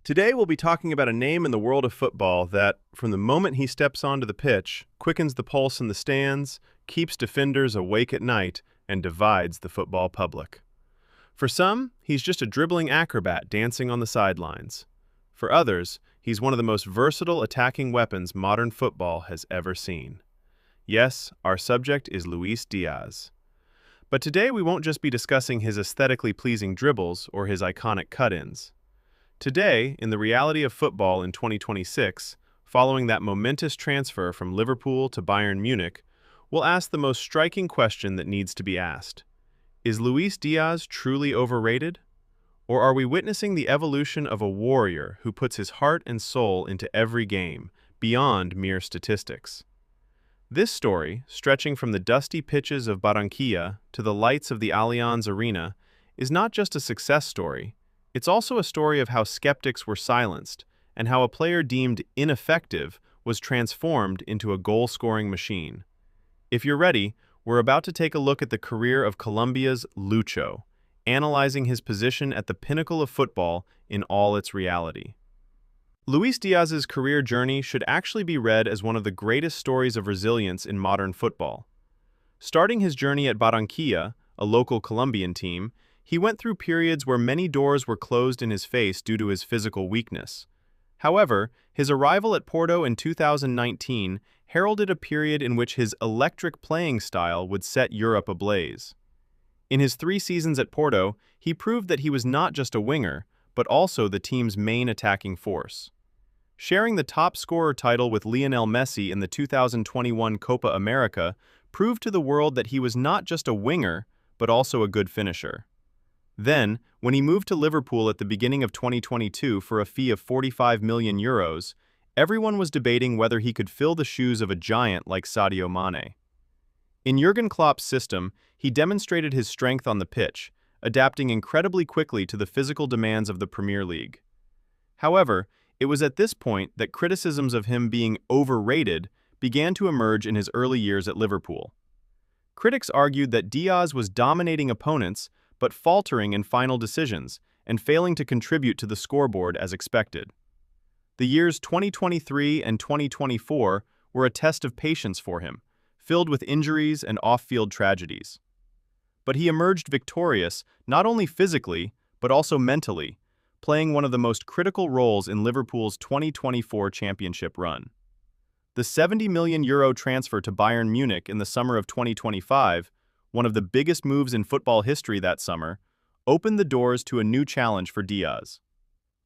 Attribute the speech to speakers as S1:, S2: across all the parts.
S1: Today we'll be talking about a name in the world of football that, from the moment he steps onto the pitch, quickens the pulse in the stands, keeps defenders awake at night, and divides the football public. For some, he's just a dribbling acrobat dancing on the sidelines. For others, he's one of the most versatile attacking weapons modern football has ever seen. Yes, our subject is Luis Diaz. But today we won't just be discussing his aesthetically pleasing dribbles or his iconic cut-ins. Today, in the reality of football in 2026, following that momentous transfer from Liverpool to Bayern Munich, we'll ask the most striking question that needs to be asked. Is Luis Diaz truly overrated? Or are we witnessing the evolution of a warrior who puts his heart and soul into every game, beyond mere statistics? This story, stretching from the dusty pitches of Barranquilla to the lights of the Allianz Arena, is not just a success story. It's also a story of how skeptics were silenced and how a player deemed ineffective was transformed into a goal-scoring machine. If you're ready, we're about to take a look at the career of Colombia's Lucho, analyzing his position at the pinnacle of football in all its reality. Luis Diaz's career journey should actually be read as one of the greatest stories of resilience in modern football. Starting his journey at Barranquilla, a local Colombian team, he went through periods where many doors were closed in his face due to his physical weakness. However, his arrival at Porto in 2019 heralded a period in which his electric playing style would set Europe ablaze. In his 3 seasons at Porto, he proved that he was not just a winger, but also the team's main attacking force. Sharing the top scorer title with Lionel Messi in the 2021 Copa America proved to the world that he was not just a winger, but also a good finisher. Then, when he moved to Liverpool at the beginning of 2022 for a fee of €45 million, everyone was debating whether he could fill the shoes of a giant like Sadio Mane. In Jurgen Klopp's system, he demonstrated his strength on the pitch, adapting incredibly quickly to the physical demands of the Premier League. However, it was at this point that criticisms of him being overrated began to emerge in his early years at Liverpool. Critics argued that Diaz was dominating opponents but faltering in final decisions and failing to contribute to the scoreboard as expected. The years 2023 and 2024 were a test of patience for him, filled with injuries and off-field tragedies. But he emerged victorious not only physically, but also mentally, playing one of the most critical roles in Liverpool's 2024 championship run. The €70 million transfer to Bayern Munich in the summer of 2025, one of the biggest moves in football history that summer, opened the doors to a new challenge for Diaz.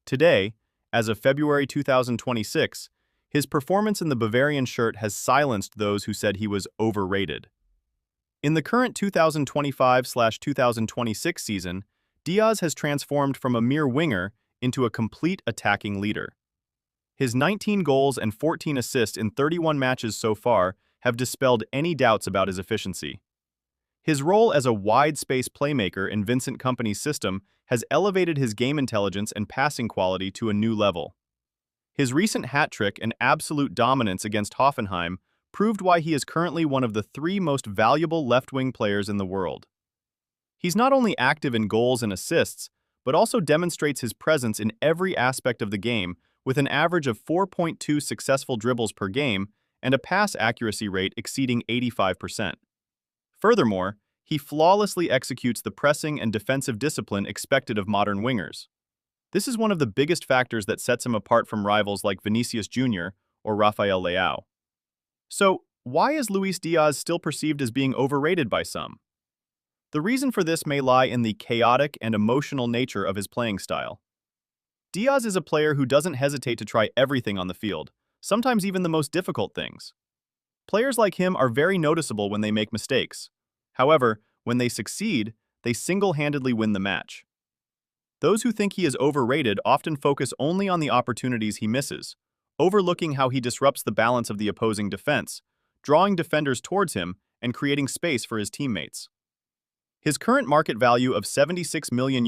S1: Today, as of February 2026, his performance in the Bavarian shirt has silenced those who said he was overrated. In the current 2025/2026 season, Diaz has transformed from a mere winger into a complete attacking leader. His 19 goals and 14 assists in 31 matches so far have dispelled any doubts about his efficiency. His role as a wide-space playmaker in Vincent Kompany's system has elevated his game intelligence and passing quality to a new level. His recent hat-trick and absolute dominance against Hoffenheim proved why he is currently one of the 3 most valuable left-wing players in the world. He's not only active in goals and assists, but also demonstrates his presence in every aspect of the game with an average of 4.2 successful dribbles per game and a pass accuracy rate exceeding 85%. Furthermore, he flawlessly executes the pressing and defensive discipline expected of modern wingers. This is one of the biggest factors that sets him apart from rivals like Vinicius Jr. or Rafael Leao. So, why is Luis Diaz still perceived as being overrated by some? The reason for this may lie in the chaotic and emotional nature of his playing style. Diaz is a player who doesn't hesitate to try everything on the field, sometimes even the most difficult things. Players like him are very noticeable when they make mistakes. However, when they succeed, they single-handedly win the match. Those who think he is overrated often focus only on the opportunities he misses, overlooking how he disrupts the balance of the opposing defense, drawing defenders towards him and creating space for his teammates. His current market value of €76 million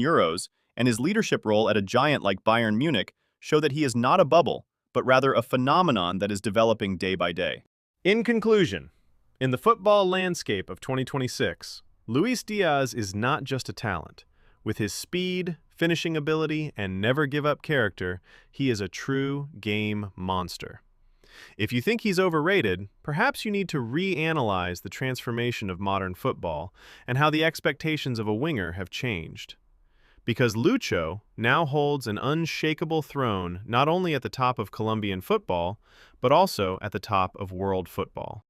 S1: and his leadership role at a giant like Bayern Munich show that he is not a bubble, but rather a phenomenon that is developing day by day. In conclusion, in the football landscape of 2026, Luis Diaz is not just a talent. With his speed, finishing ability, and never-give-up character, he is a true game monster. If you think he's overrated, perhaps you need to reanalyze the transformation of modern football and how the expectations of a winger have changed. Because Lucho now holds an unshakable throne not only at the top of Colombian football, but also at the top of world football.